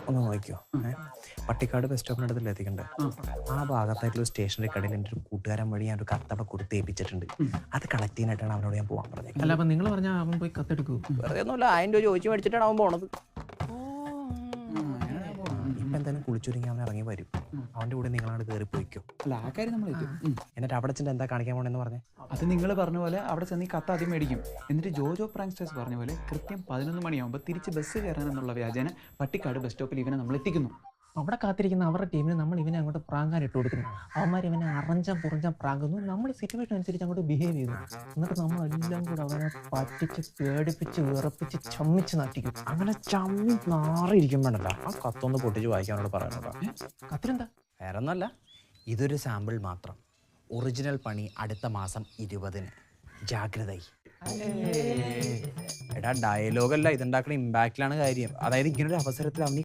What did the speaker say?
ഒന്ന് നോക്കിയോ. പട്ടിക്കാട് ബസ് സ്റ്റോപ്പിനടുത്തല്ലേ എത്തിക്കണ്ടേ? ആ ഭാഗത്തായിട്ടുള്ള സ്റ്റേഷനറി കടയിൽ എൻ്റെ ഒരു കൂട്ടുകാരൻ വഴി ഞാൻ ഒരു കത്ത് അവിടെ കൊടുത്ത് ഏൽപ്പിച്ചിട്ടുണ്ട്. അത് കളക്ട് ചെയ്യാനായിട്ടാണ് അവനോട് ഞാൻ പോകാൻ പറഞ്ഞത്. അല്ല, അപ്പം നിങ്ങൾ പറഞ്ഞാൽ അവൻ പോയി കത്തെടുക്കൂ? വെറുതെ ഒന്നുമില്ല, 1000 രൂപ ചോദിച്ചു മേടിച്ചിട്ടാണ് അവൻ പോണത്. ഇപ്പം എന്തായാലും കുളിച്ചൊരുങ്ങി അവൻ ഇറങ്ങി വരും. അവൻ്റെ കൂടെ നിങ്ങളാണ് കയറി പോയിക്കോ. അല്ല, ആ കാര്യം നമ്മൾ എന്നിട്ട് അവിടെ ചെന്ന് എന്താ കാണിക്കാൻ പോണെന്ന് പറഞ്ഞേ? അത് നിങ്ങൾ പറഞ്ഞ പോലെ അവിടെ ചെന്ന് ഈ കത്ത് ആദ്യം മേടിക്കും. എന്നിട്ട് ജോജോ പ്രാങ്സ്റ്റേഴ്സ് പറഞ്ഞ പോലെ കൃത്യം 11 മണിയാകുമ്പോൾ തിരിച്ച് ബസ് കയറാനെന്നുള്ള വ്യാജേന പട്ടിക്കാട് ബസ് സ്റ്റോപ്പിൽ ഇവനെ നമ്മൾ എത്തിക്കുന്നു. അവിടെ കാത്തിരിക്കുന്ന അവരുടെ ടീമിന് നമ്മൾ ഇവനെ അങ്ങോട്ട് പ്രാങ്കാൻ ഇട്ട് കൊടുക്കുന്നു. അവന്മാർ ഇവനെ അറഞ്ചാൻ പുറഞ്ചാൻ പ്രാങ്കുന്നു. നമ്മൾ സിറ്റുവേഷൻ അനുസരിച്ച് അങ്ങോട്ട് ബിഹേവ് ചെയ്യുന്നു. എന്നിട്ട് നമ്മളെല്ലാം കൂടെ അവനെ പറ്റിച്ച് പേടിപ്പിച്ച് വിറപ്പിച്ച് ചമ്മിച്ച് നാട്ടിക്കും. അങ്ങനെ ചമ്മി നാറിയിരിക്കും വേണ്ടല്ലോ. ആ കത്തൊന്ന് പൊട്ടിച്ച് വായിക്കാനോട് പറയാനോടാ. കത്തിലെന്താ? വേറെ ഒന്നുമല്ല, ഇതൊരു സാമ്പിൾ മാത്രം. ഒറിജിനൽ പണി അടുത്ത മാസം 20-ന്. ജാഗ്രതയായി. എടാ, ഡയലോഗല്ല ഇതുണ്ടാക്കുന്ന ഇമ്പാക്റ്റിലാണ് കാര്യം. അതായത് ഇങ്ങനൊരു അവസരത്തിൽ അവന്